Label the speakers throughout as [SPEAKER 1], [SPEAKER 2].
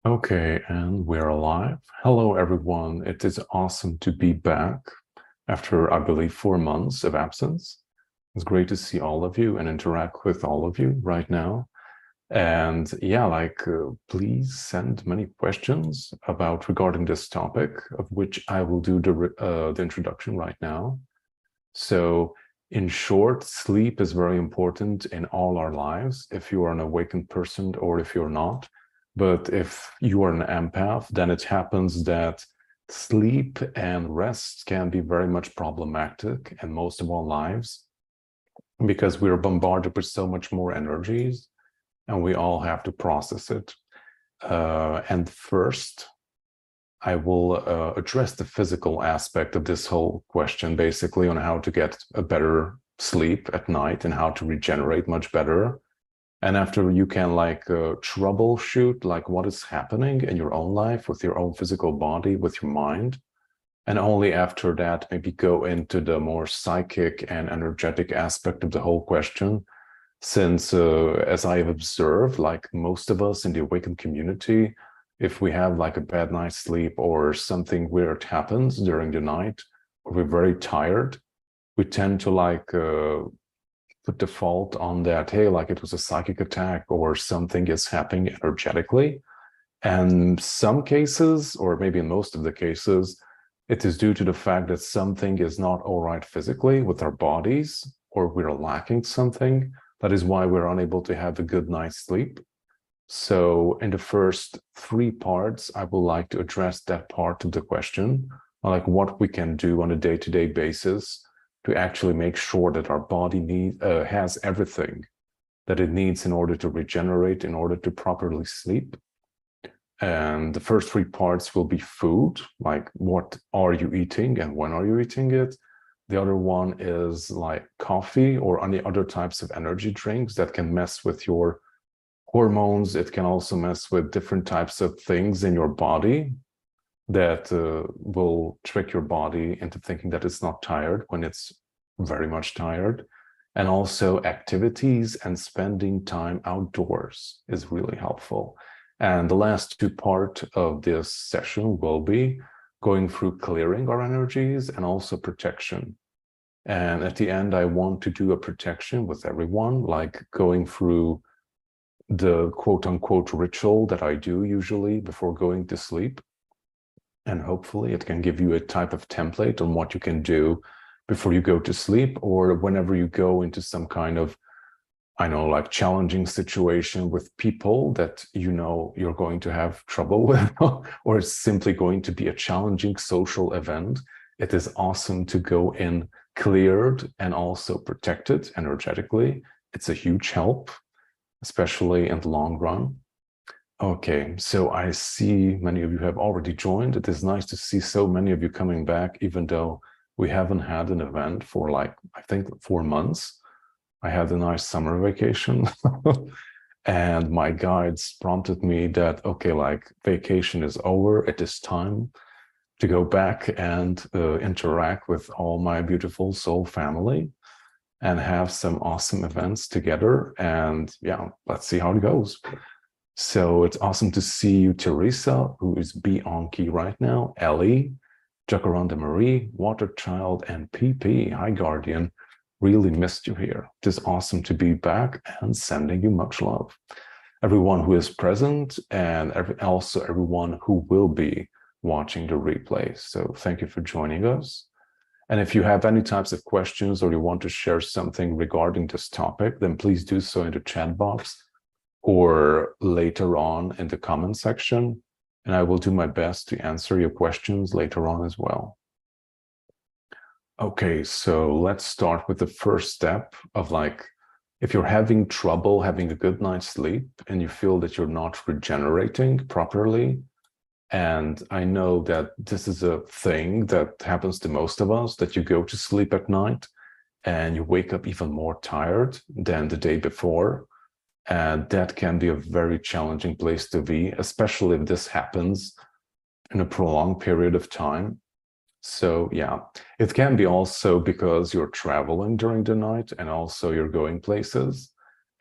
[SPEAKER 1] Okay, and we're alive. Hello, everyone. It is awesome to be back after, I believe, 4 months of absence. It's great to see all of you and interact with all of you right now. And yeah, please send many questions about regarding this topic, of which I will do the introduction right now. So, in short, sleep is very important in all our lives, if you are an awakened person or if you're not. But if you are an empath, then it happens that sleep and rest can be very much problematic in most of our lives because we are bombarded with so much more energies and we all have to process it. And first, I will address the physical aspect of this whole question, basically on how to get a better sleep at night and how to regenerate much better. And after you can troubleshoot like what is happening in your own life with your own physical body, with your mind. And only after that, maybe go into the more psychic and energetic aspect of the whole question. Since, as I have observed, like most of us in the awakened community, if we have like a bad night's sleep or something weird happens during the night, or we're very tired, we tend to put the fault on that, hey, like it was a psychic attack or something is happening energetically. And some cases, or maybe in most of the cases, it is due to the fact that something is not all right physically with our bodies, or we're lacking something. That is why we're unable to have a good night's sleep. So in the first three parts, I would like to address that part of the question, like what we can do on a day-to-day basis to actually make sure that our body has everything that it needs in order to regenerate, in order to properly sleep. And the first three parts will be food, like what are you eating and when are you eating it? The other one is like coffee or any other types of energy drinks that can mess with your hormones. It can also mess with different types of things in your body that will trick your body into thinking that it's not tired when it's very much tired. And also activities and spending time outdoors is really helpful. And the last two parts of this session will be going through clearing our energies and also protection. And at the end, I want to do a protection with everyone, like going through the quote unquote ritual that I do usually before going to sleep. And hopefully it can give you a type of template on what you can do before you go to sleep or whenever you go into some kind of, I know, like challenging situation with people that you know you're going to have trouble with, or it's simply going to be a challenging social event. It is awesome to go in cleared and also protected energetically. It's a huge help, especially in the long run. Okay, so I see many of you have already joined. It is nice to see so many of you coming back, even though we haven't had an event for like, I think 4 months. I had a nice summer vacation and my guides prompted me that, okay, like vacation is over. It is time to go back and interact with all my beautiful soul family and have some awesome events together. And yeah, let's see how it goes. So it's awesome to see you, Teresa, who is beyond key right now, Ellie, Jacaranda Marie, Waterchild, and PP. Hi, Guardian. Really missed you here. It is awesome to be back and sending you much love. Everyone who is present and also everyone who will be watching the replay. So thank you for joining us. And if you have any types of questions or you want to share something regarding this topic, then please do so in the chat box or later on in the comment section. And I will do my best to answer your questions later on as well. Okay, so let's start with the first step of like, if you're having trouble having a good night's sleep and you feel that you're not regenerating properly, and I know that this is a thing that happens to most of us, that you go to sleep at night and you wake up even more tired than the day before. And that can be a very challenging place to be, especially if this happens in a prolonged period of time. So yeah, it can be also because you're traveling during the night and also you're going places.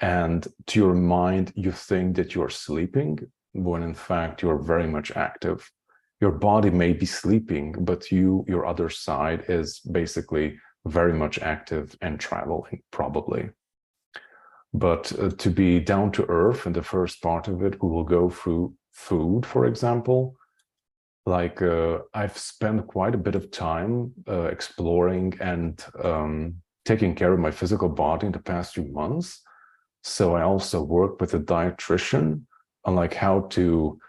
[SPEAKER 1] And to your mind, you think that you're sleeping, when in fact you're very much active. Your body may be sleeping, but your other side is basically very much active and traveling, probably. But to be down to earth in the first part of it, we will go through food, for example. Like I've spent quite a bit of time exploring and taking care of my physical body in the past few months. So I also work with a dietitian on like how to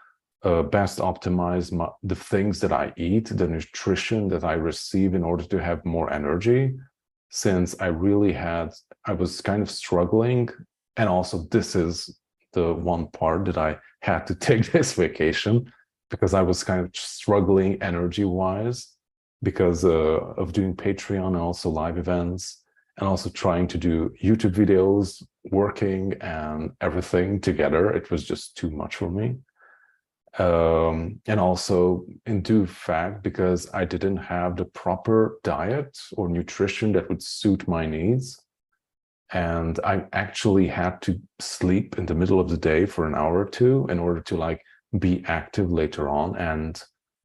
[SPEAKER 1] best optimize the things that I eat, the nutrition that I receive in order to have more energy. Since I was kind of struggling. And also this is the one part that I had to take this vacation, because I was kind of struggling energy-wise because of doing Patreon and also live events, and also trying to do YouTube videos, working and everything together. It was just too much for me. And also in due fact, because I didn't have the proper diet or nutrition that would suit my needs. And I actually had to sleep in the middle of the day for an hour or two in order to like be active later on and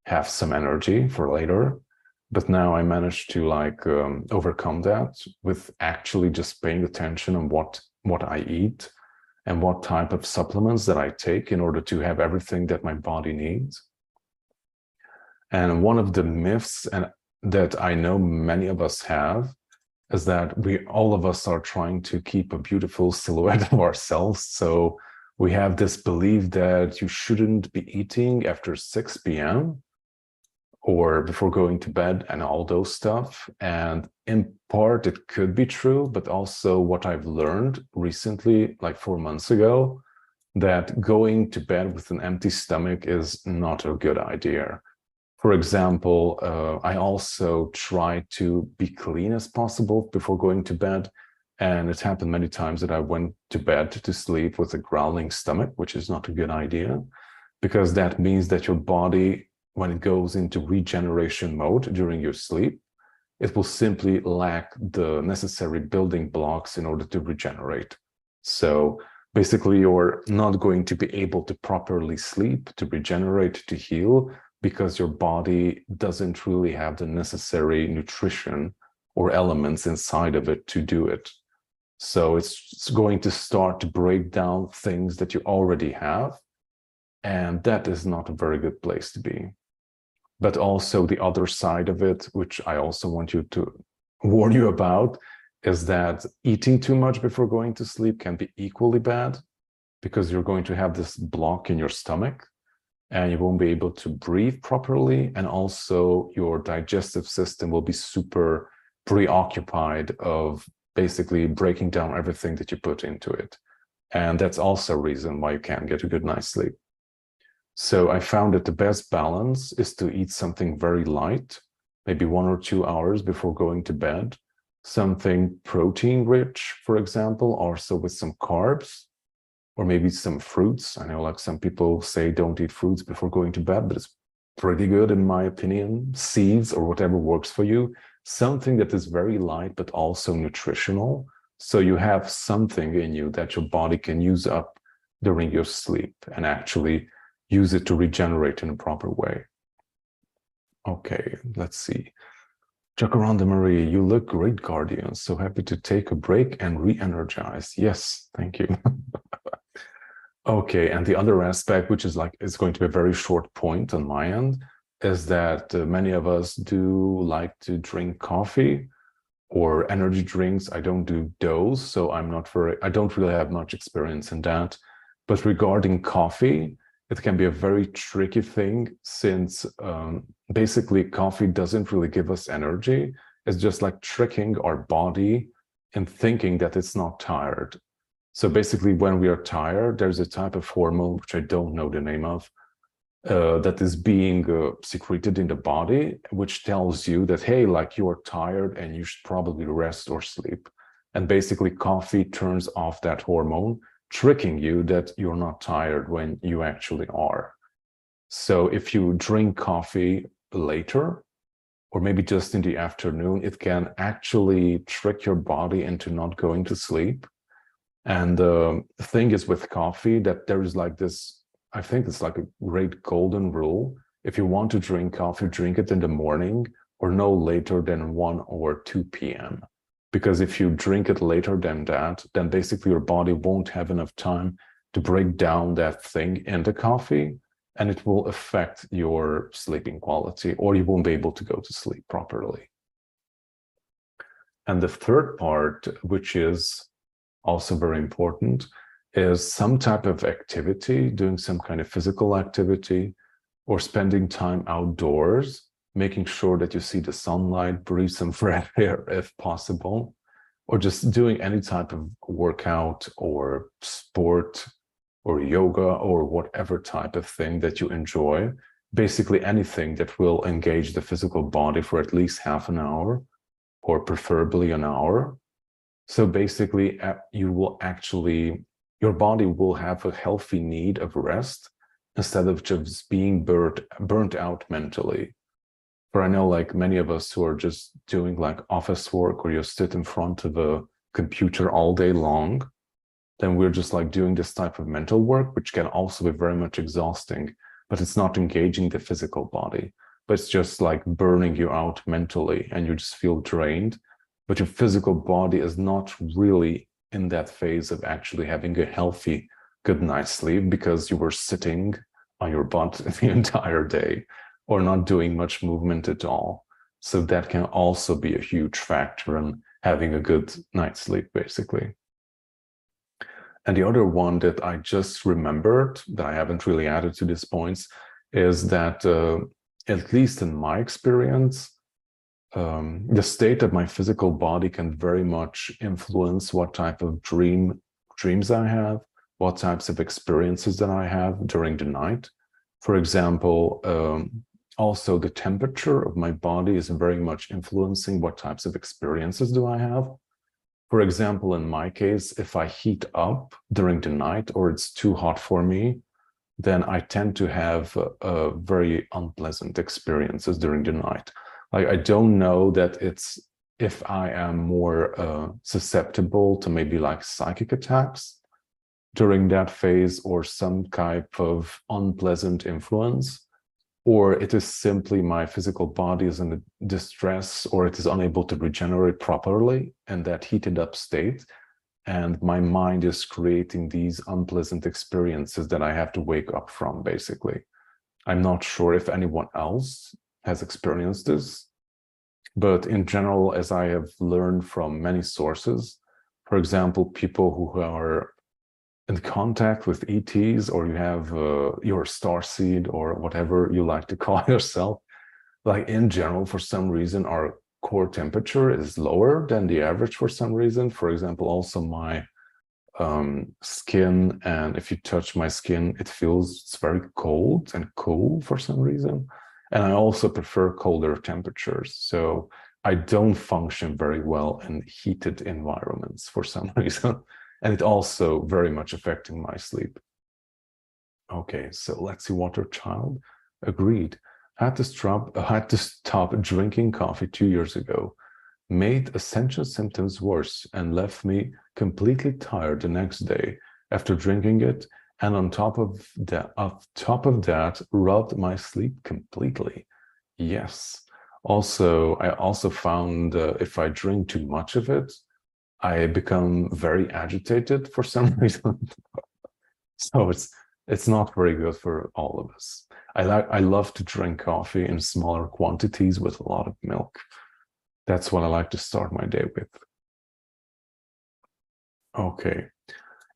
[SPEAKER 1] have some energy for later. But now I managed to like overcome that with actually just paying attention on what I eat and what type of supplements that I take in order to have everything that my body needs. And one of the myths that I know many of us have is that all of us are trying to keep a beautiful silhouette of ourselves. So we have this belief that you shouldn't be eating after 6 p.m. or before going to bed and all those stuff. And in part, it could be true, but also what I've learned recently, like 4 months ago, that going to bed with an empty stomach is not a good idea. For example, I also try to be clean as possible before going to bed. And it happened many times that I went to bed to sleep with a growling stomach, which is not a good idea, because that means that your body, when it goes into regeneration mode during your sleep, it will simply lack the necessary building blocks in order to regenerate. So basically, you're not going to be able to properly sleep, to regenerate, to heal, because your body doesn't really have the necessary nutrition or elements inside of it to do it. So it's going to start to break down things that you already have, and that is not a very good place to be. But also the other side of it, which I also want you to warn you about, is that eating too much before going to sleep can be equally bad, because you're going to have this block in your stomach and you won't be able to breathe properly. And also your digestive system will be super preoccupied of basically breaking down everything that you put into it. And that's also a reason why you can't get a good night's sleep. So I found that the best balance is to eat something very light, maybe 1 or 2 hours before going to bed, something protein rich, for example, also with some carbs, or maybe some fruits. I know like some people say don't eat fruits before going to bed, but it's pretty good in my opinion. Seeds or whatever works for you. Something that is very light, but also nutritional. So you have something in you that your body can use up during your sleep and actually use it to regenerate in a proper way. Okay, let's see. Jacaranda Marie, you look great, Guardian. So happy to take a break and re-energize. Yes, thank you. Okay, and the other aspect, which is like, it's going to be a very short point on my end, is that many of us do like to drink coffee or energy drinks. I don't do those, so I don't really have much experience in that. But regarding coffee, it can be a very tricky thing, since basically coffee doesn't really give us energy. It's just like tricking our body in thinking that it's not tired. So basically, when we are tired, there's a type of hormone, which I don't know the name of, that is being secreted in the body, which tells you that, hey, like you are tired and you should probably rest or sleep. And basically, coffee turns off that hormone, tricking you that you're not tired when you actually are. So if you drink coffee later, or maybe just in the afternoon, it can actually trick your body into not going to sleep. And the thing is with coffee that there is like this I think it's like a great golden rule. If you want to drink coffee, drink it in the morning or no later than 1 or 2 p.m. Because if you drink it later than that, then basically your body won't have enough time to break down that thing in the coffee, and it will affect your sleeping quality, or you won't be able to go to sleep properly. And the third part, which is also very important, is some type of activity, doing some kind of physical activity, or spending time outdoors, making sure that you see the sunlight, breathe some fresh air if possible, or just doing any type of workout or sport or yoga or whatever type of thing that you enjoy. Basically anything that will engage the physical body for at least half an hour, or preferably an hour. So basically, you will actually, your body will have a healthy need of rest instead of just being burnt out mentally. For I know like many of us who are just doing like office work, or you sit in front of a computer all day long, then we're just like doing this type of mental work, which can also be very much exhausting, but it's not engaging the physical body, but it's just like burning you out mentally, and you just feel drained. But your physical body is not really in that phase of actually having a healthy, good night's sleep, because you were sitting on your butt the entire day, or not doing much movement at all. So that can also be a huge factor in having a good night's sleep, basically. And the other one that I just remembered that I haven't really added to these points is that, at least in my experience, the state of my physical body can very much influence what type of dreams I have, what types of experiences that I have during the night. For example, also the temperature of my body is very much influencing what types of experiences do I have. For example, in my case, if I heat up during the night or it's too hot for me, then I tend to have very unpleasant experiences during the night. Like, I don't know that it's if I am more susceptible to maybe like psychic attacks during that phase, or some type of unpleasant influence, or it is simply my physical body is in distress, or it is unable to regenerate properly in that heated up state, and my mind is creating these unpleasant experiences that I have to wake up from, basically. I'm not sure if anyone else has experienced this, but in general, as I have learned from many sources, for example, people who are in contact with ETs, or you have your starseed, or whatever you like to call yourself, like in general, for some reason, our core temperature is lower than the average for some reason. For example, also my skin, and if you touch my skin, it's very cold and cool for some reason. And I also prefer colder temperatures. So I don't function very well in heated environments for some reason. And it also very much affecting my sleep. Okay, so let's see. Water child agreed. Had to stop drinking coffee 2 years ago. Made essential symptoms worse and left me completely tired the next day after drinking it. And on top of that, robbed my sleep completely. Yes. Also, I also found if I drink too much of it, I become very agitated for some reason. So it's not very good for all of us. I love to drink coffee in smaller quantities with a lot of milk. That's what I like to start my day with. Okay,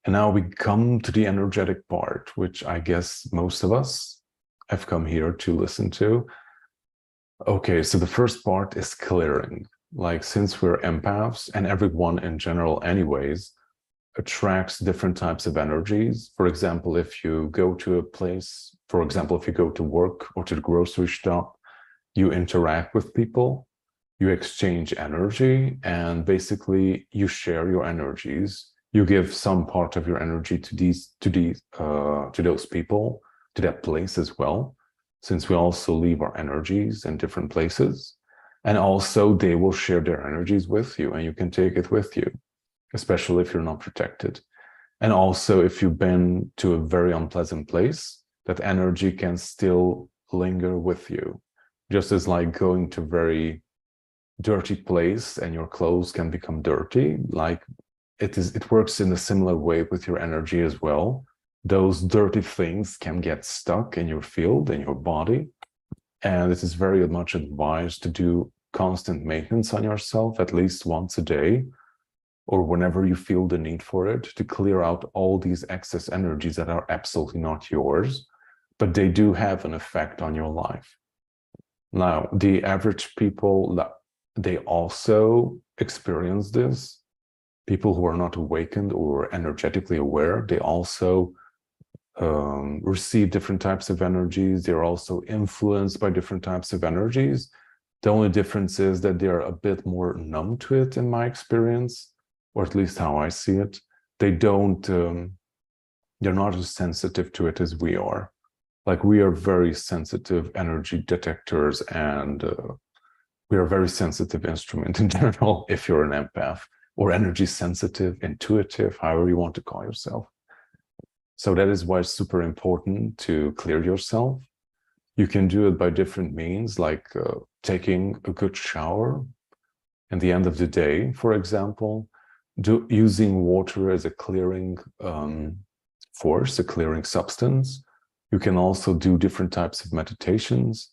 [SPEAKER 1] and now we come to the energetic part, which I guess most of us have come here to listen to. Okay, so the first part is clearing. Like, since we're empaths, and everyone in general anyways attracts different types of energies. For example, if you go to a place, for example, if you go to work or to the grocery shop, you interact with people, you exchange energy, and basically you share your energies. You give some part of your energy to those people, to that place as well, since we also leave our energies in different places. And also they will share their energies with you, and you can take it with you, especially if you're not protected. And also, if you've been to a very unpleasant place, that energy can still linger with you. Just as like going to a very dirty place and your clothes can become dirty, like it works in a similar way with your energy as well. Those dirty things can get stuck in your field, in your body. And it is very much advised to do constant maintenance on yourself at least once a day, or whenever you feel the need for it, to clear out all these excess energies that are absolutely not yours, but they do have an effect on your life. Now, the average people, they also experience this. People who are not awakened or energetically aware, they also receive different types of energies. They're also influenced by different types of energies. The only difference is that they're a bit more numb to it, in my experience, or at least how I see it. They're not as sensitive to it as we are. Like, we are very sensitive energy detectors, and we are a very sensitive instrument in general, if you're an empath, or energy sensitive, intuitive, however you want to call yourself. So that is why it's super important to clear yourself. You can do it by different means, like taking a good shower at the end of the day, for example, using water as a clearing force, a clearing substance. You can also do different types of meditations.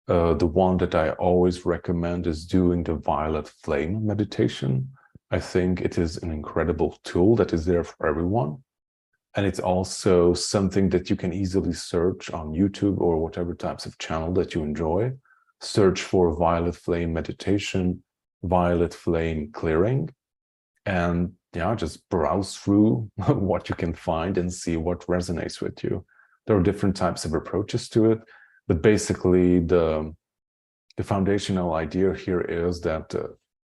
[SPEAKER 1] The one that I always recommend is doing the violet flame meditation. I think it is an incredible tool that is there for everyone. And it's also something that you can easily search on YouTube or whatever types of channel that you enjoy. Search for violet flame meditation, violet flame clearing, and yeah, just browse through what you can find and see what resonates with you. There are different types of approaches to it, but basically the foundational idea here is that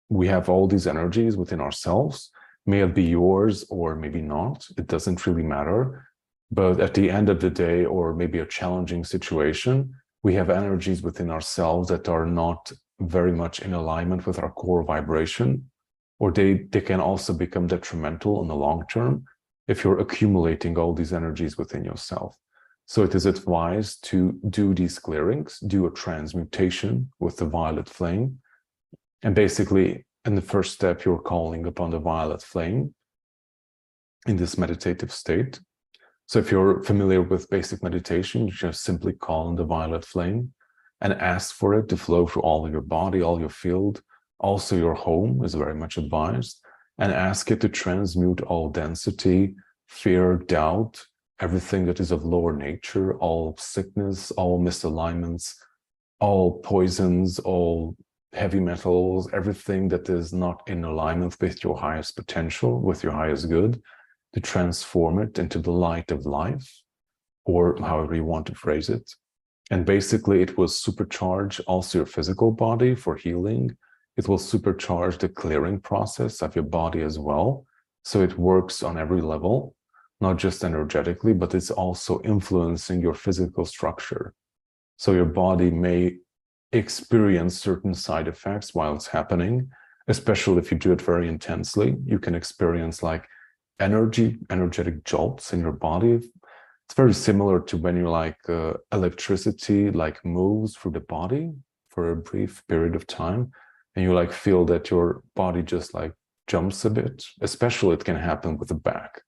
[SPEAKER 1] we have all these energies within ourselves. May it be yours or maybe not, it doesn't really matter. But at the end of the day, or maybe a challenging situation, we have energies within ourselves that are not very much in alignment with our core vibration, or they can also become detrimental in the long term if you're accumulating all these energies within yourself. So it is advised to do these clearings, do a transmutation with the violet flame. And basically, in the first step, you're calling upon the violet flame in this meditative state. So if you're familiar with basic meditation, you just simply call on the violet flame and ask for it to flow through all of your body, all your field. Also, your home is very much advised, and ask it to transmute all density, fear, doubt, everything that is of lower nature, all sickness, all misalignments, all poisons, all heavy metals, everything that is not in alignment with your highest potential, with your highest good, to transform it into the light of life, or however you want to phrase it. And basically, it will supercharge also your physical body for healing. It will supercharge the clearing process of your body as well. So it works on every level, not just energetically, but it's also influencing your physical structure. So your body may experience certain side effects while it's happening, especially if you do it very intensely. You can experience like energetic jolts in your body. It's very similar to when you like electricity like moves through the body for a brief period of time, and you like feel that your body just like jumps a bit. Especially it can happen with the back.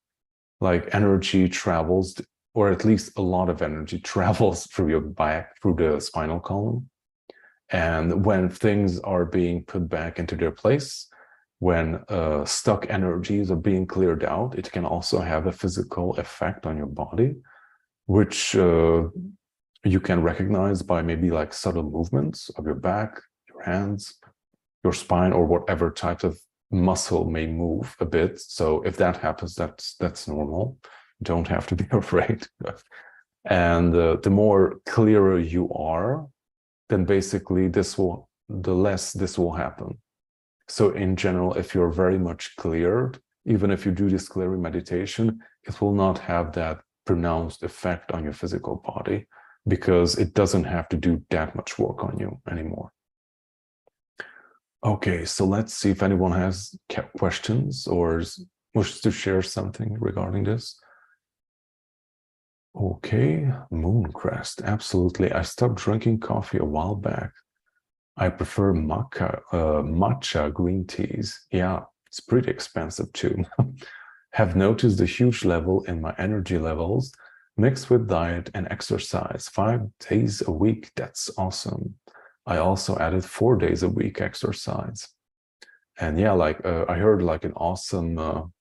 [SPEAKER 1] Like energy travels, or at least a lot of energy travels through your back, through the spinal column. And when things are being put back into their place, when stuck energies are being cleared out, it can also have a physical effect on your body, which you can recognize by maybe like subtle movements of your back, your hands, your spine, or whatever type of muscle may move a bit. So if that happens, that's normal. You don't have to be afraid. And the more clearer you are, then basically the less this will happen. So in general, if you're very much cleared, even if you do this clearing meditation, it will not have that pronounced effect on your physical body, because it doesn't have to do that much work on you anymore. Okay, so let's see if anyone has questions or wishes to share something regarding this. Okay, Mooncrest. Absolutely. I stopped drinking coffee a while back. I prefer matcha green teas. Yeah, it's pretty expensive too. Have noticed a huge level in my energy levels mixed with diet and exercise 5 days a week. That's awesome. I also added 4 days a week exercise. And yeah, I heard like an awesome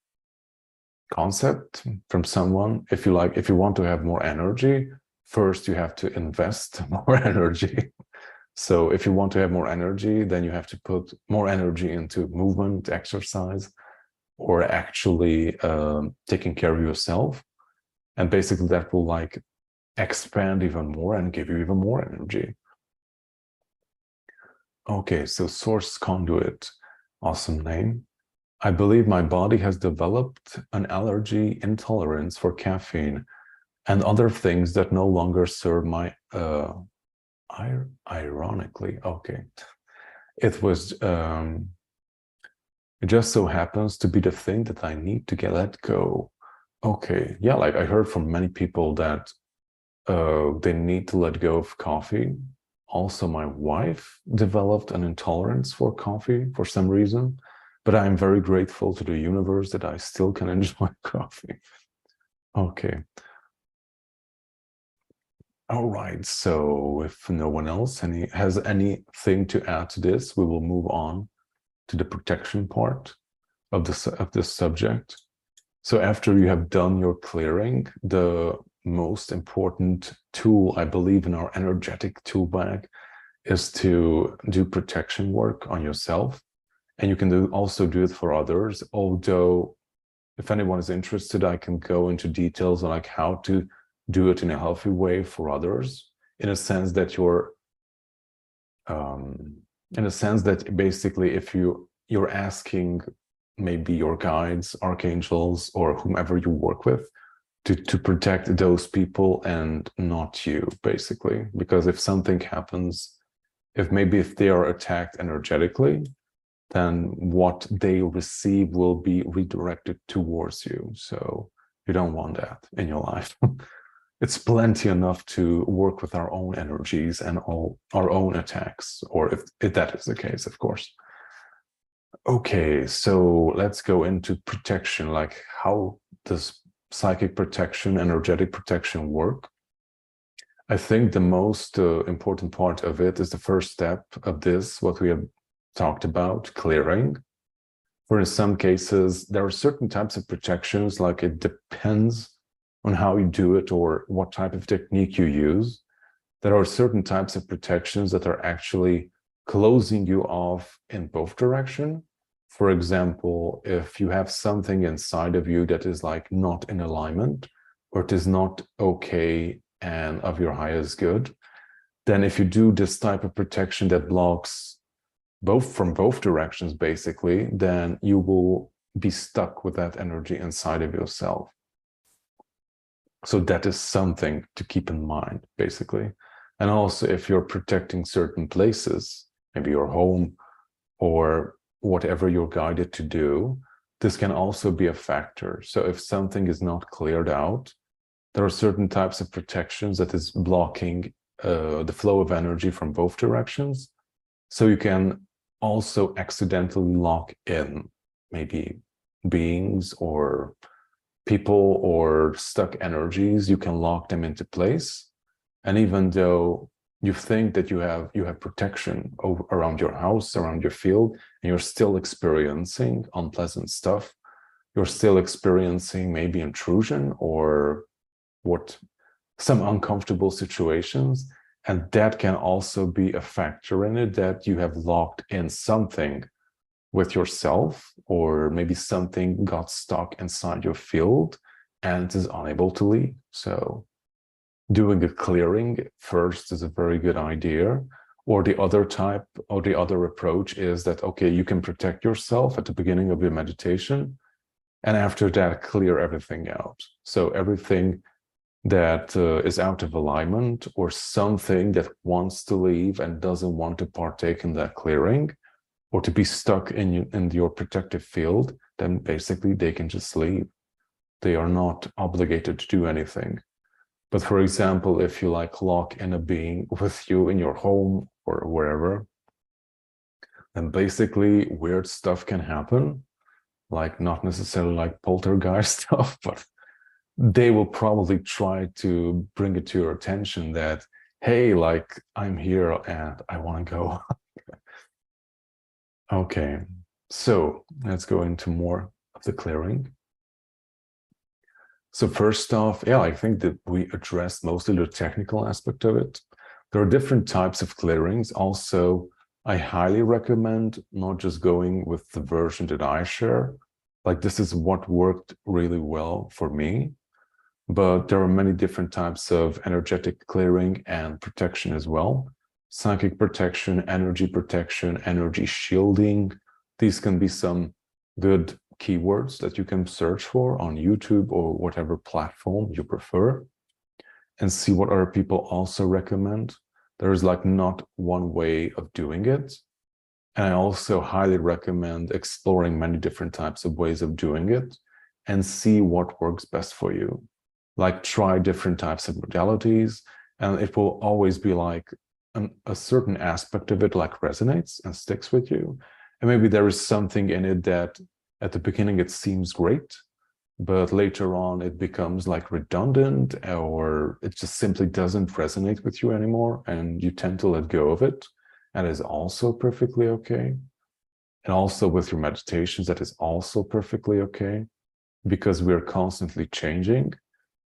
[SPEAKER 1] concept from someone. If you want to have more energy, first you have to invest more energy. So if you want to have more energy, then you have to put more energy into movement, exercise, or actually taking care of yourself. And basically that will like expand even more and give you even more energy. Okay, so Source Conduit, awesome name. I believe my body has developed an allergy intolerance for caffeine and other things that no longer serve my ironically, okay. It was it just so happens to be the thing that I need to let go. Okay, yeah, like I heard from many people that they need to let go of coffee. Also, my wife developed an intolerance for coffee for some reason, but I'm very grateful to the universe that I still can enjoy coffee. Okay. All right, so if no one else has anything to add to this, we will move on to the protection part of this subject. So after you have done your clearing, the most important tool, I believe, in our energetic tool bag is to do protection work on yourself. And you can also do it for others. Although, if anyone is interested, I can go into details on like how to do it in a healthy way for others, in a sense that basically if you're asking maybe your guides, archangels, or whomever you work with to protect those people and not you, basically. Because if something happens, if they are attacked energetically, then what they receive will be redirected towards you. So you don't want that in your life. It's plenty enough to work with our own energies and all our own attacks, or if that is the case, of course. Okay, so let's go into protection. Like, how does psychic protection, energetic protection work? I think the most important part of it is the first step of this, what we have talked about, clearing. For in some cases, there are certain types of protections, like it depends on how you do it or what type of technique you use. There are certain types of protections that are actually closing you off in both directions. For example, if you have something inside of you that is like not in alignment, or it is not okay and of your highest good, then if you do this type of protection that blocks from both directions, basically, then you will be stuck with that energy inside of yourself. So that is something to keep in mind, basically. And also, if you're protecting certain places, maybe your home or whatever you're guided to do, this can also be a factor. So if something is not cleared out, there are certain types of protections that is blocking the flow of energy from both directions. So you can also accidentally lock in maybe beings or people or stuck energies. You can lock them into place. And even though you think that you have protection around your house, around your field, and you're still experiencing unpleasant stuff, you're still experiencing maybe intrusion or some uncomfortable situations. And that can also be a factor in it, that you have locked in something with yourself, or maybe something got stuck inside your field and is unable to leave. So doing a clearing first is a very good idea. Or the other type, or the other approach is that, okay, you can protect yourself at the beginning of your meditation, and after that, clear everything out. So everything that is out of alignment, or something that wants to leave and doesn't want to partake in that clearing, or to be stuck in your protective field, then basically they can just leave. They are not obligated to do anything. But for example, if you like lock in a being with you in your home or wherever, then basically weird stuff can happen, like not necessarily like poltergeist stuff, but they will probably try to bring it to your attention that, hey, like I'm here and I want to go. Okay, so let's go into more of the clearing. So first off, yeah, I think that we addressed mostly the technical aspect of it. There are different types of clearings. Also, I highly recommend not just going with the version that I share. Like this is what worked really well for me. But there are many different types of energetic clearing and protection as well. Psychic protection, energy shielding. These can be some good keywords that you can search for on YouTube or whatever platform you prefer, and see what other people also recommend. There is like not one way of doing it. And I also highly recommend exploring many different types of ways of doing it and see what works best for you. Like try different types of modalities, and it will always be like a certain aspect of it like resonates and sticks with you. And maybe there is something in it that at the beginning it seems great, but later on it becomes like redundant, or it just simply doesn't resonate with you anymore and you tend to let go of it. And is also perfectly okay. And also with your meditations, that is also perfectly okay, because we're constantly changing.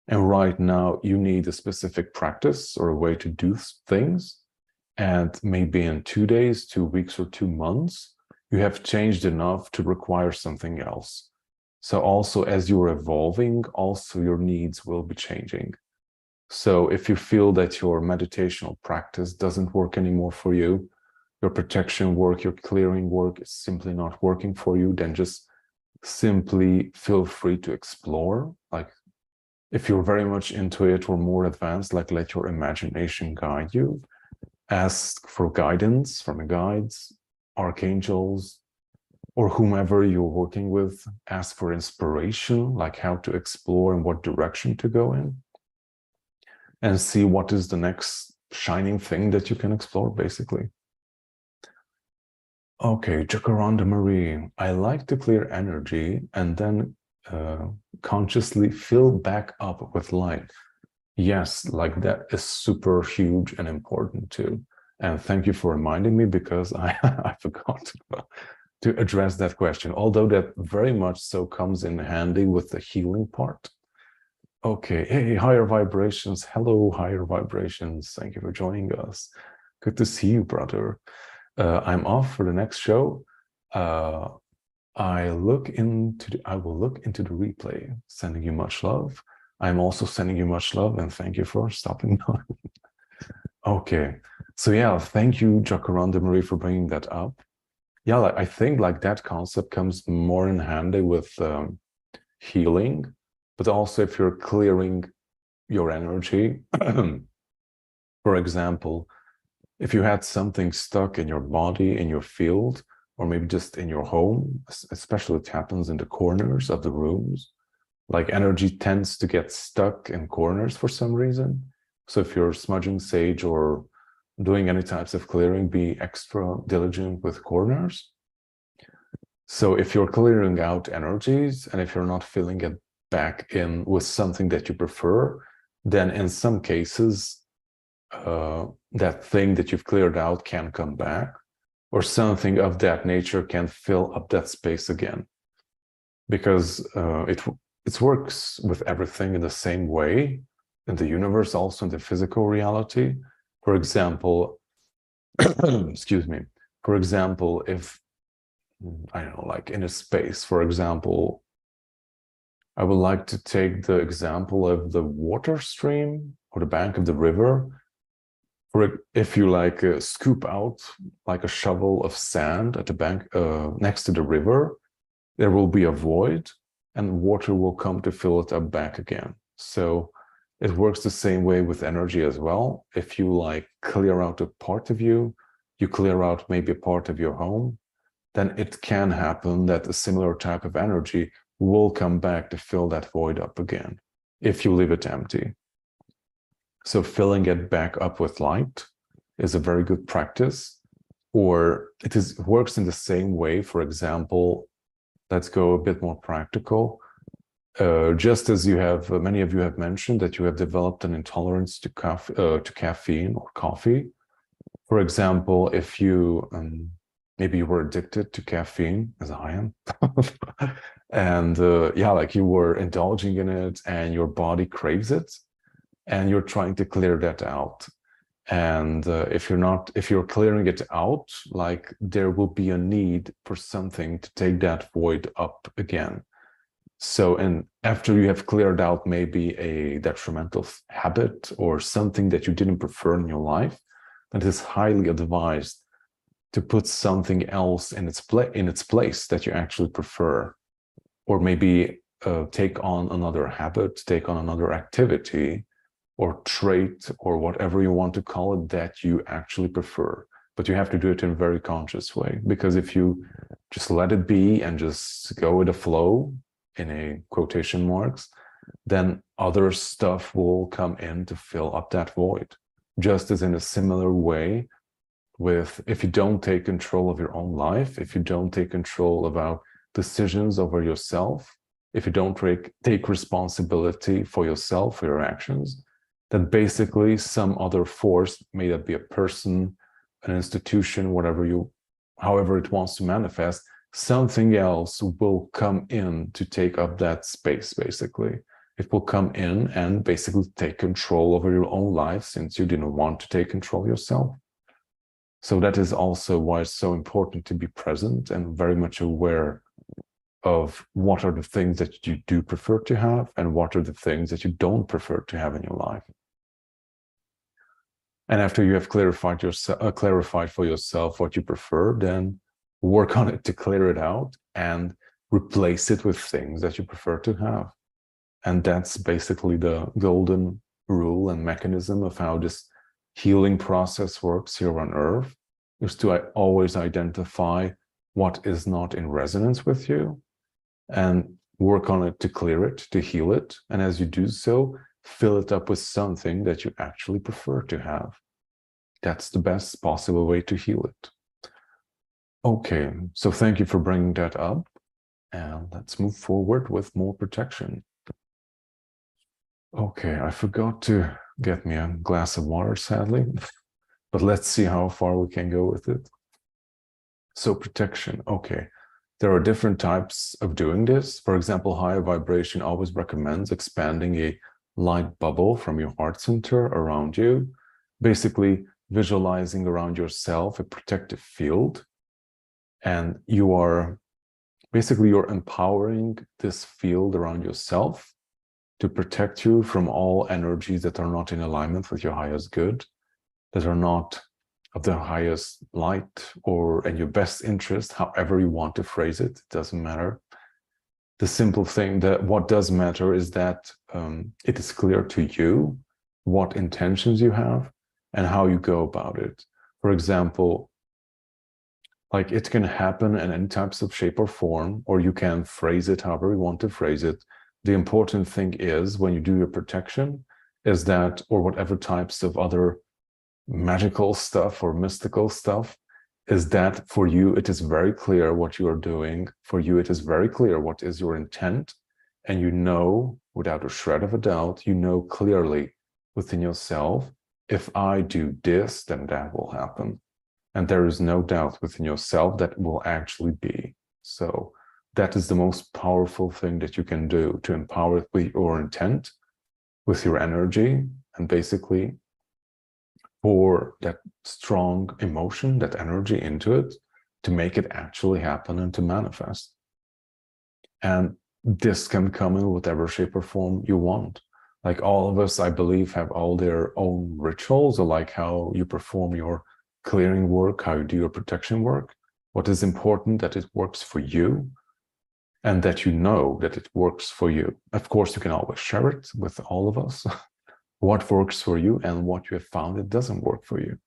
[SPEAKER 1] And right now you need a specific practice or a way to do things. And maybe in 2 days, 2 weeks, or 2 months, you have changed enough to require something else. So also as you're evolving, also your needs will be changing. So if you feel that your meditational practice doesn't work anymore for you, your protection work, your clearing work is simply not working for you, then just simply feel free to explore. Like if you're very much into it or more advanced, like let your imagination guide you. Ask for guidance from guides, archangels, or whomever you're working with. Ask for inspiration, like how to explore and what direction to go in, and see what is the next shining thing that you can explore, basically. Okay, Jacaranda Marie, I like to clear energy and then consciously fill back up with light. Yes, like that is super huge and important too. And thank you for reminding me, because I forgot to address that question, although that very much so comes in handy with the healing part. Okay, hey, higher vibrations. Hello, higher vibrations. Thank you for joining us. Good to see you, brother. I'm off for the next show. I will look into the replay. Sending you much love. I'm also sending you much love, and thank you for stopping by. Okay, so yeah, thank you, Jacaranda Marie, for bringing that up. Yeah, like, I think like that concept comes more in handy with healing, but also if you're clearing your energy. For example, if you had something stuck in your body, in your field, or maybe just in your home, especially it happens in the corners of the rooms, like energy tends to get stuck in corners for some reason. So if you're smudging sage or doing any types of clearing, be extra diligent with corners. So if you're clearing out energies and if you're not filling it back in with something that you prefer, then in some cases, that thing that you've cleared out can come back, or something of that nature can fill up that space again, because it works with everything in the same way in the universe, also in the physical reality. For example, excuse me, for example, if I don't know, like in a space, for example, I would like to take the example of the water stream or the bank of the river. For if you like scoop out like a shovel of sand at the bank next to the river, there will be a void and water will come to fill it up back again. So it works the same way with energy as well. If you like clear out a part of you, you clear out maybe a part of your home, then it can happen that a similar type of energy will come back to fill that void up again if you leave it empty. So filling it back up with light is a very good practice. Or it works in the same way. For example, let's go a bit more practical. Just as you have, many of you have mentioned that you have developed an intolerance to caffeine or coffee. For example, if you maybe you were addicted to caffeine, as I am, and yeah, like you were indulging in it, and your body craves it, and you're trying to clear that out. And if you're clearing it out, like there will be a need for something to take that void up again. So, and after you have cleared out maybe a detrimental habit or something that you didn't prefer in your life, it is highly advised to put something else in its place that you actually prefer, or maybe take on another habit, take on another activity, or trait, or whatever you want to call it, that you actually prefer. But you have to do it in a very conscious way, because if you just let it be and just go with the flow, in a quotation marks, then other stuff will come in to fill up that void. Just as in a similar way with, if you don't take control of your own life, if you don't take control about decisions over yourself, if you don't take responsibility for yourself, for your actions, then basically some other force, may that be a person, an institution, however it wants to manifest, something else will come in to take up that space, basically. It will come in and basically take control over your own life, since you didn't want to take control yourself. So that is also why it's so important to be present and very much aware of what are the things that you do prefer to have and what are the things that you don't prefer to have in your life. And after you have clarified for yourself what you prefer, then work on it to clear it out and replace it with things that you prefer to have. And that's basically the golden rule and mechanism of how this healing process works here on Earth, is to always identify what is not in resonance with you and work on it to clear it, to heal it. And as you do so, fill it up with something that you actually prefer to have. That's the best possible way to heal it. Okay, so thank you for bringing that up. And let's move forward with more protection. Okay, I forgot to get me a glass of water, sadly, but let's see how far we can go with it. So protection, okay. There are different types of doing this. For example, higher vibration always recommends expanding a light bubble from your heart center around you, basically visualizing around yourself a protective field. And you're empowering this field around yourself to protect you from all energies that are not in alignment with your highest good, that are not of the highest light or in your best interest, however you want to phrase it, it doesn't matter. The simple thing that what does matter is that it is clear to you what intentions you have and how you go about it. For example, like it can happen in any types of shape or form, or you can phrase it however you want to phrase it. The important thing is when you do your protection is that, or whatever types of other magical stuff or mystical stuff, is that for you, it is very clear what you are doing. For you, it is very clear what is your intent. And you know, without a shred of a doubt, you know clearly within yourself, if I do this, then that will happen. And there is no doubt within yourself that will actually be. So that is the most powerful thing that you can do, to empower it with your intent, with your energy, and basically pour that strong emotion, that energy into it, to make it actually happen and to manifest. And this can come in whatever shape or form you want. Like all of us, I believe, have all their own rituals, or like how you perform your clearing work, how you do your protection work. What is important, that it works for you, and that you know that it works for you. Of course, you can always share it with all of us, what works for you and what you have found it doesn't work for you.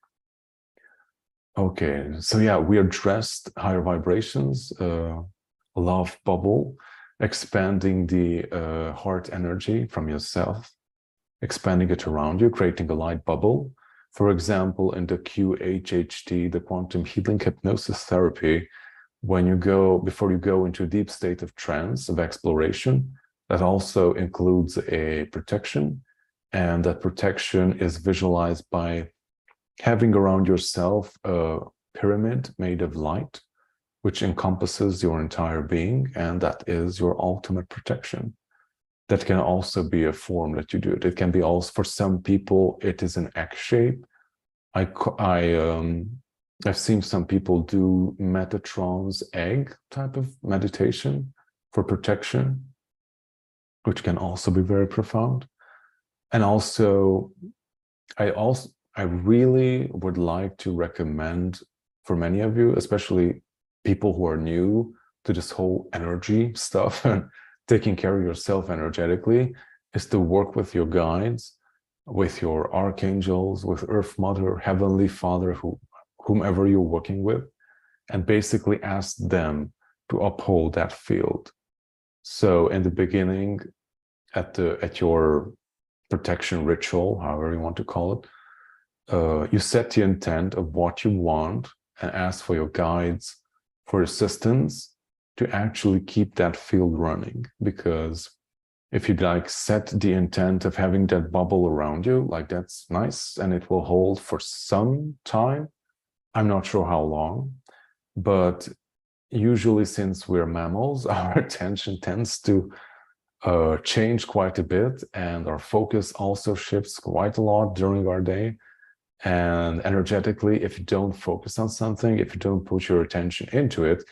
[SPEAKER 1] Okay, so yeah, we addressed higher vibrations, love bubble, expanding the heart energy from yourself, expanding it around you, creating a light bubble. For example, in the QHHT, the quantum healing hypnosis therapy, before you go into a deep state of trance, of exploration, that also includes a protection. And that protection is visualized by having around yourself a pyramid made of light, which encompasses your entire being, and that is your ultimate protection. That can also be a form that you do it. It can be also, for some people, it is an X shape. I've seen some people do Metatron's egg type of meditation for protection, which can also be very profound. And also, I really would like to recommend for many of you, especially people who are new to this whole energy stuff and taking care of yourself energetically, is to work with your guides, with your archangels, with Earth Mother, Heavenly Father, whomever you're working with, and basically ask them to uphold that field. So in the beginning, at your protection ritual, however you want to call it, you set the intent of what you want and ask for your guides for assistance to actually keep that field running. Because if you set the intent of having that bubble around you, that's nice, and it will hold for some time. I'm not sure how long, but usually, since we're mammals, our attention tends to change quite a bit, and our focus also shifts quite a lot during our day. And energetically, if you don't focus on something, if you don't put your attention into it,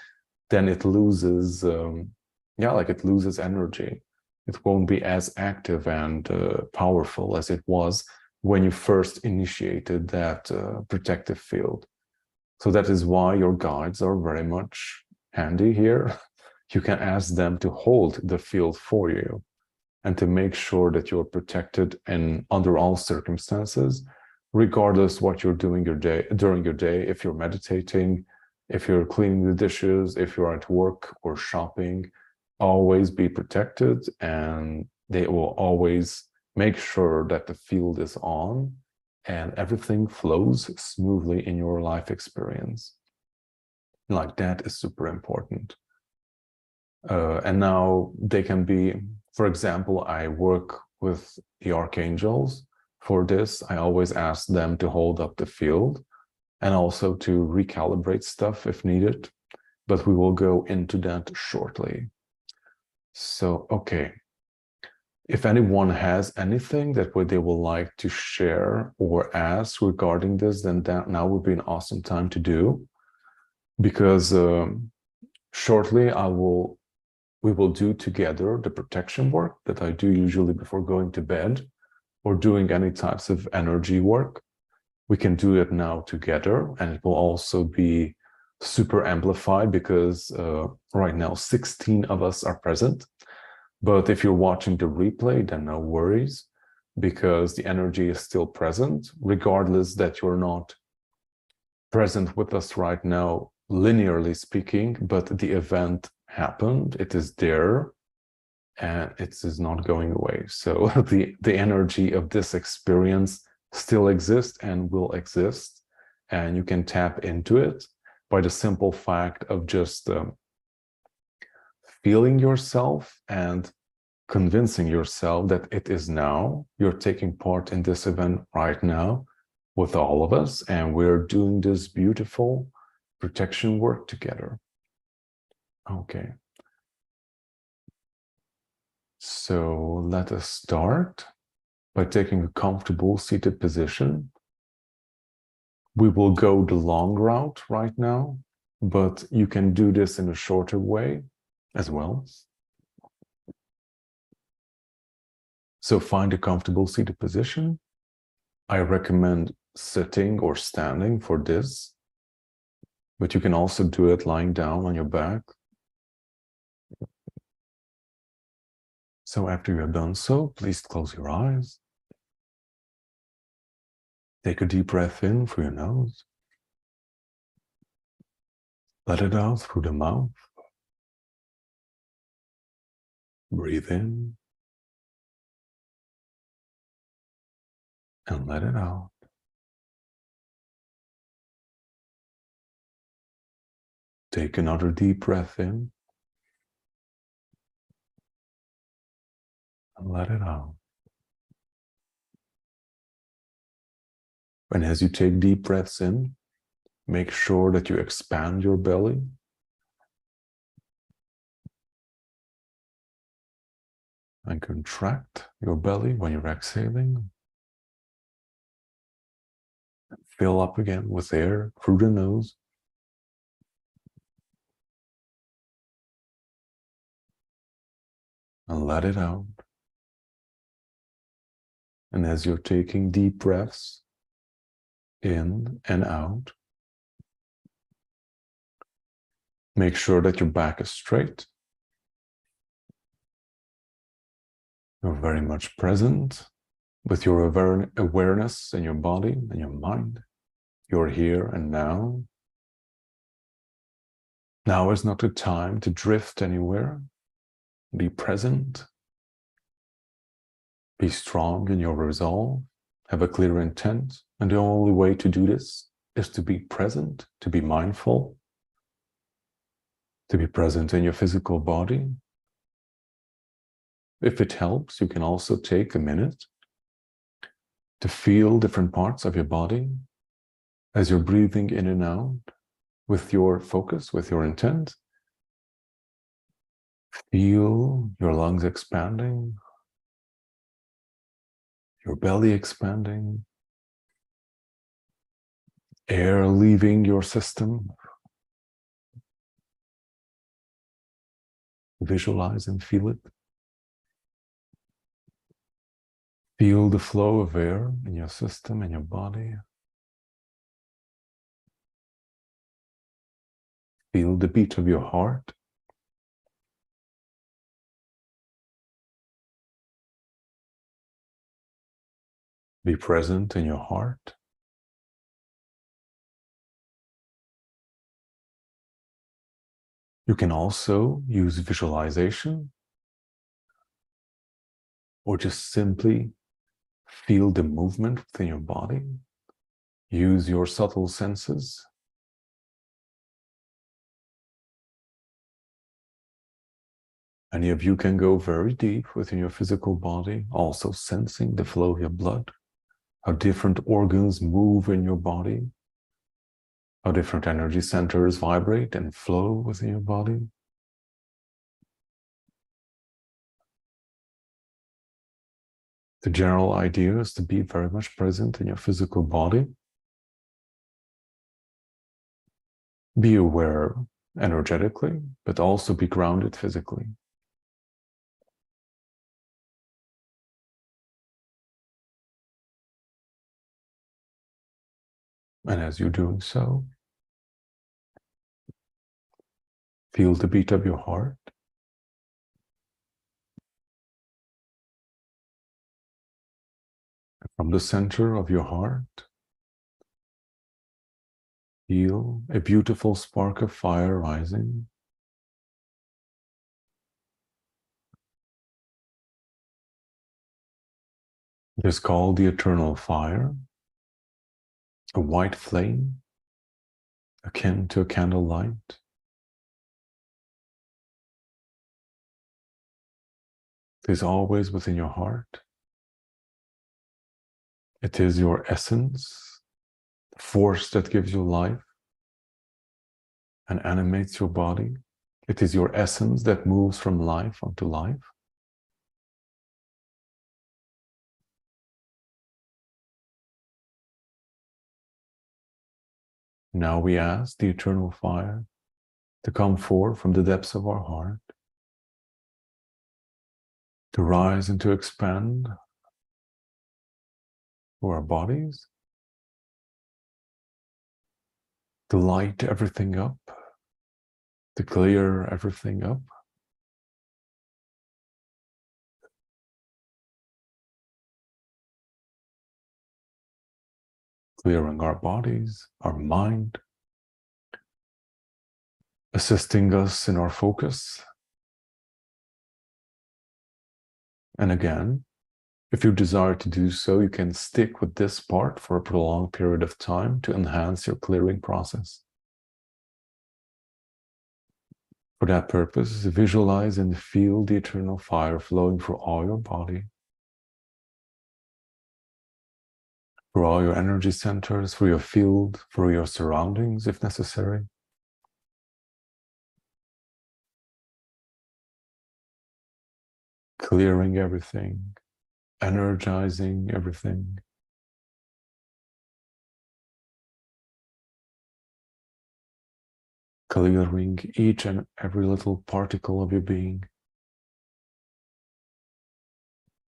[SPEAKER 1] then it loses, it loses energy. It won't be as active and powerful as it was when you first initiated that protective field. So that is why your guides are very much handy here. You can ask them to hold the field for you and to make sure that you're protected under all circumstances, regardless what you're doing during your day. If you're meditating, if you're cleaning the dishes, if you're at work or shopping, always be protected, and they will always make sure that the field is on and everything flows smoothly in your life experience. That is super important. And now they can be, for example, I work with the archangels. For this, I always ask them to hold up the field and also to recalibrate stuff if needed, but we will go into that shortly. So, okay. If anyone has anything that they would like to share or ask regarding this, then that now would be an awesome time to do, because shortly we will do together the protection work that I do usually before going to bed or doing any types of energy work. We can do it now together, and it will also be super amplified because right now 16 of us are present. But if you're watching the replay, then no worries, because the energy is still present, regardless that you're not present with us right now, linearly speaking, but the event happened, it is there, and it is not going away. So the energy of this experience still exists and will exist, and you can tap into it by the simple fact of just feeling yourself and convincing yourself that it is now. You're taking part in this event right now with all of us, and we're doing this beautiful protection work together. Okay. So let us start by taking a comfortable seated position. We will go the long route right now, but you can do this in a shorter way as well. So find a comfortable seated position. I recommend sitting or standing for this, but you can also do it lying down on your back. So after you have done so, please close your eyes. Take a deep breath in through your nose. Let it out through the mouth. Breathe in. and let it out. Take another deep breath in and let it out. And as you take deep breaths in, make sure that you expand your belly. And contract your belly when you're exhaling. Fill up again with air through the nose. And let it out. And as you're taking deep breaths in and out, make sure that your back is straight. You're very much present with your awareness in your body and your mind. You're here and now. Now is not the time to drift anywhere. Be present. Be strong in your resolve. Have a clear intent. And the only way to do this is to be present, to be mindful, to be present in your physical body. If it helps, you can also take a minute to feel different parts of your body as you're breathing in and out with your focus, with your intent. Feel your lungs expanding, your belly expanding, air leaving your system. Visualize and feel it. Feel the flow of air in your system and your body. Feel the beat of your heart. Be present in your heart. You can also use visualization or just simply feel the movement within your body. Use your subtle senses. Any of you can go very deep within your physical body, also sensing the flow of your blood, how different organs move in your body, how different energy centers vibrate and flow within your body. The general idea is to be very much present in your physical body. Be aware energetically, but also be grounded physically. And as you're doing so, feel the beat of your heart. From the center of your heart, feel a beautiful spark of fire rising. It is called the eternal fire, a white flame akin to a candlelight. It is always within your heart. It is your essence, the force that gives you life and animates your body. It is your essence that moves from life onto life. Now we ask the eternal fire to come forth from the depths of our heart, to rise and to expand through our bodies, to light everything up, to clear everything up. Clearing our bodies, our mind, assisting us in our focus. And again, If you desire to do so, you can stick with this part for a prolonged period of time to enhance your clearing process. For that purpose, visualize and feel the eternal fire flowing through all your body, through all your energy centers, through your field, through your surroundings, if necessary. Clearing everything, energizing everything. Clearing each and every little particle of your being.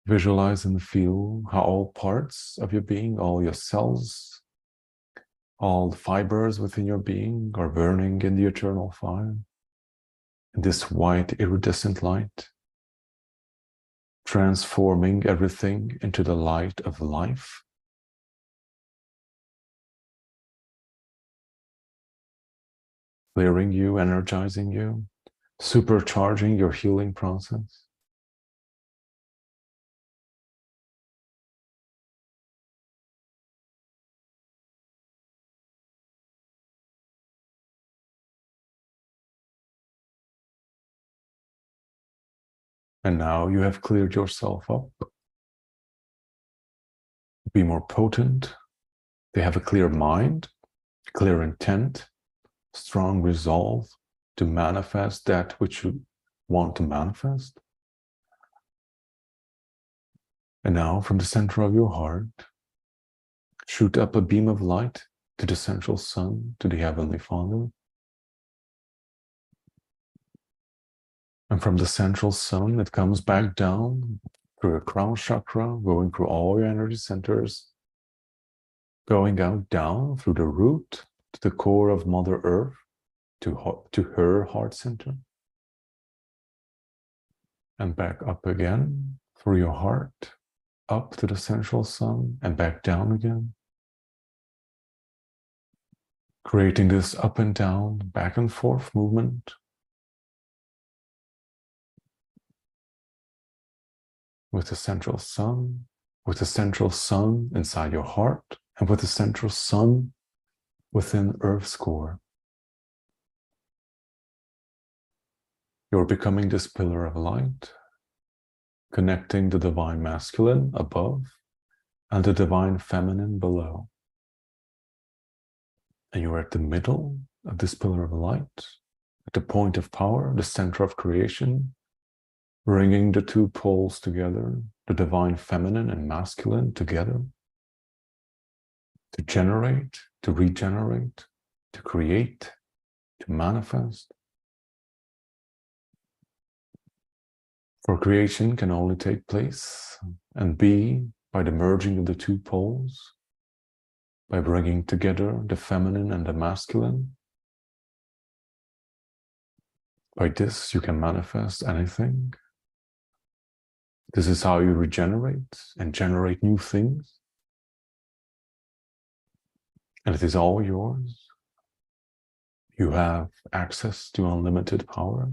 [SPEAKER 1] Visualize and feel how all parts of your being, all your cells, all the fibers within your being are burning in the eternal fire, in this white iridescent light, transforming everything into the light of life. Clearing you, energizing you, supercharging your healing process. And now you have cleared yourself up. Be more potent. They have a clear mind, clear intent, strong resolve to manifest that which you want to manifest. And now from the center of your heart, shoot up a beam of light to the central sun, to the Heavenly Father. And from the central sun, it comes back down through your crown chakra, going through all your energy centers, going out down through the root to the core of Mother Earth, to her heart center. And back up again through your heart, up to the central sun, and back down again. Creating this up and down, back and forth movement. With the central sun inside your heart, and with the central sun within Earth's core. You're becoming this pillar of light, connecting the divine masculine above and the divine feminine below. And you're at the middle of this pillar of light, at the point of power, the center of creation, bringing the two poles together, the divine feminine and masculine together, to generate, to regenerate, to create, to manifest. For creation can only take place and be by the merging of the two poles, by bringing together the feminine and the masculine. By this, you can manifest anything. This is how you regenerate and generate new things. And it is all yours. You have access to unlimited power.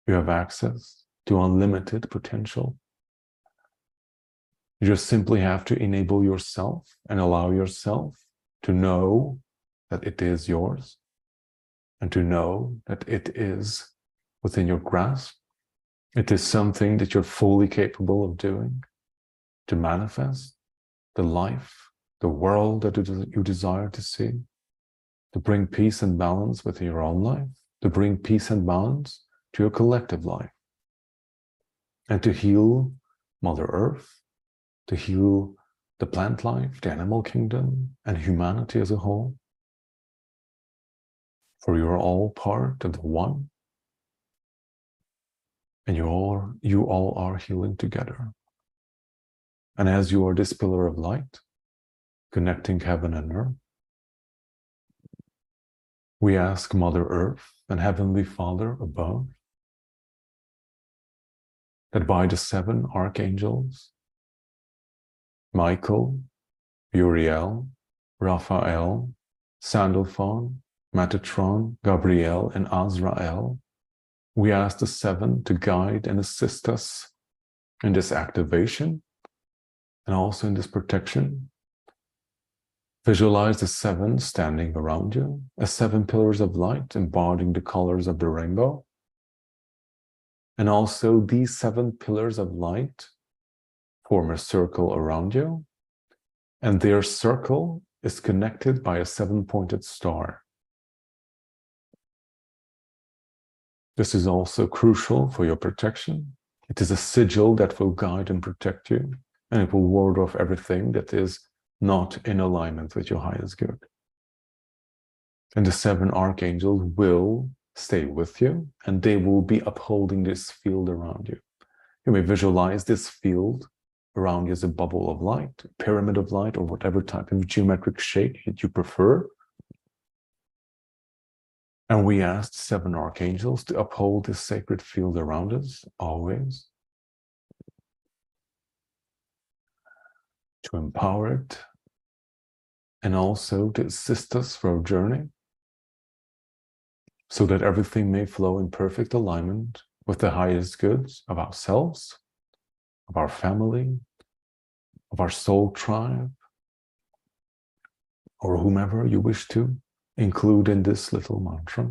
[SPEAKER 1] You have access to unlimited potential. You just simply have to enable yourself and allow yourself to know that it is yours, and to know that it is within your grasp. It is something that you're fully capable of doing, to manifest the life, the world that you desire to see, to bring peace and balance within your own life, to bring peace and balance to your collective life, and to heal Mother Earth, to heal the plant life, the animal kingdom, and humanity as a whole. For you are all part of the one, and you all are healing together. And as you are this pillar of light, connecting heaven and earth, we ask Mother Earth and Heavenly Father above that by the 7 archangels, Michael, Uriel, Raphael, Sandalphon, Metatron, Gabriel, and Azrael, we ask the 7 to guide and assist us in this activation And also in this protection, visualize the 7 standing around you as 7 pillars of light embodying the colors of the rainbow. And also these 7 pillars of light form a circle around you, and their circle is connected by a 7-pointed star. This is also crucial for your protection. It is a sigil that will guide and protect you, and it will ward off everything that is not in alignment with your highest good. And the 7 archangels will stay with you, and they will be upholding this field around you. You may visualize this field around you as a bubble of light, a pyramid of light, or whatever type of geometric shape that you prefer. And we asked 7 archangels to uphold this sacred field around us, always, to empower it, and also to assist us for our journey, so that everything may flow in perfect alignment with the highest goods of ourselves, of our family, of our soul tribe, or whomever you wish to include in this little mantra.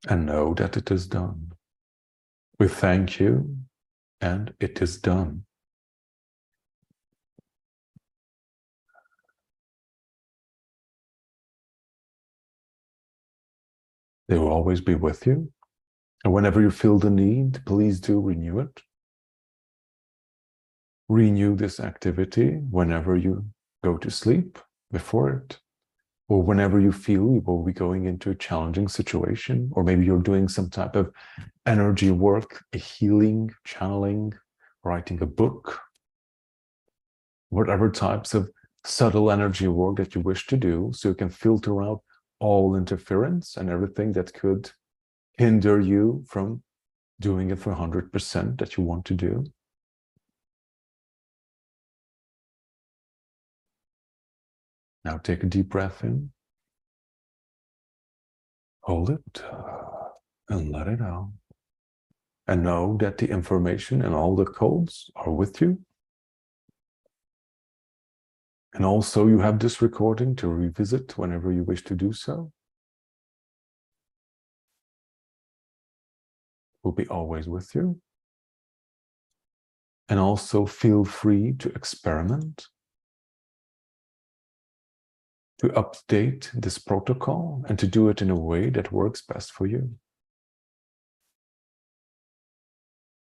[SPEAKER 1] And know that it is done. We thank you, and it is done. They will always be with you. And whenever you feel the need, please do renew it. Renew this activity whenever you go to sleep, before it, or whenever you feel you will be going into a challenging situation, or maybe you're doing some type of energy work, a healing, channeling, writing a book, whatever types of subtle energy work that you wish to do, so you can filter out all interference and everything that could hinder you from doing it for 100% that you want to do. Now take a deep breath in, hold it, and let it out. And know that the information and all the codes are with you. And also you have this recording to revisit whenever you wish to do so. Will be always with you. And also feel free to experiment, to update this protocol, and to do it in a way that works best for you.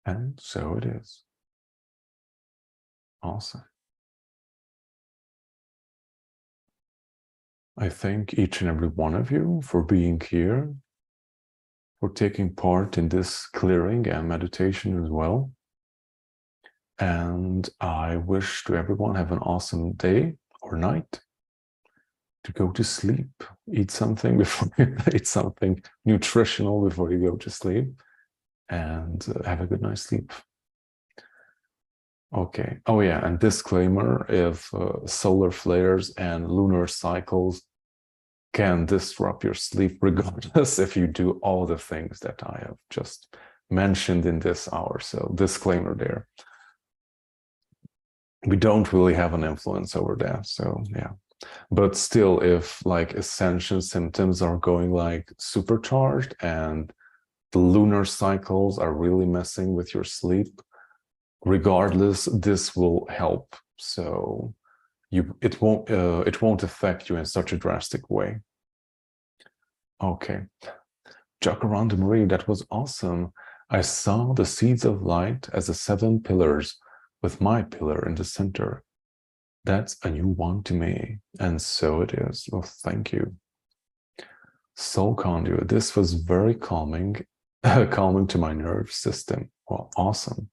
[SPEAKER 1] And so it is. Awesome. I thank each and every one of you for being here, for taking part in this clearing and meditation as well. And I wish to everyone have an awesome day or night, to go to sleep, eat something before you eat something nutritional before you go to sleep, and have a good night's sleep. Okay. Oh yeah, and disclaimer, if solar flares and lunar cycles can disrupt your sleep regardless if you do all the things that I have just mentioned in this hour. So disclaimer there. We don't really have an influence over that. So yeah. But still, if like ascension symptoms are going like supercharged and the lunar cycles are really messing with your sleep, regardless, this will help. So it won't affect you in such a drastic way. Okay, Jacaranda Marie, that was awesome. I saw the seeds of light as the 7 pillars with my pillar in the center. That's a new one to me, and so it is. Well, thank you. Soul Conduit, this was very calming, calming to my nerve system. Well, awesome.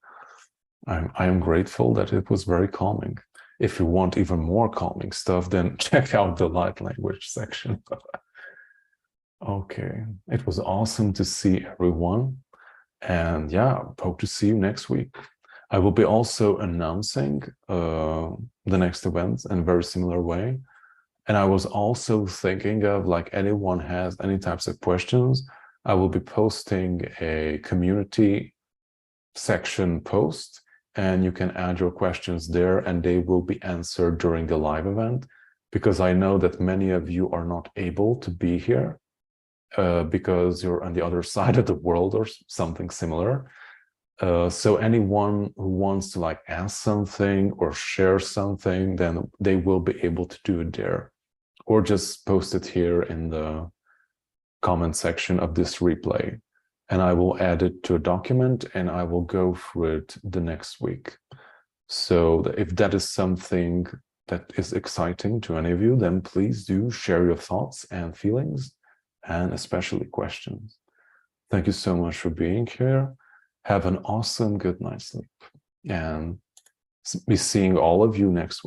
[SPEAKER 1] I am grateful that it was very calming. If you want even more calming stuff, then check out the light language section. Okay, it was awesome to see everyone. And yeah, hope to see you next week. I will be also announcing the next events in a very similar way. And I was also thinking of, like, anyone has any types of questions, I will be posting a community section post and you can add your questions there, and they will be answered during the live event, because I know that many of you are not able to be here because you're on the other side of the world or something similar. So anyone who wants to like ask something or share something, then they will be able to do it there, or just post it here in the comment section of this replay, and I will add it to a document and I will go through it the next week. So if that is something that is exciting to any of you, then please do share your thoughts and feelings, and especially questions. Thank you so much for being here. Have an awesome good night's sleep, and be seeing all of you next week.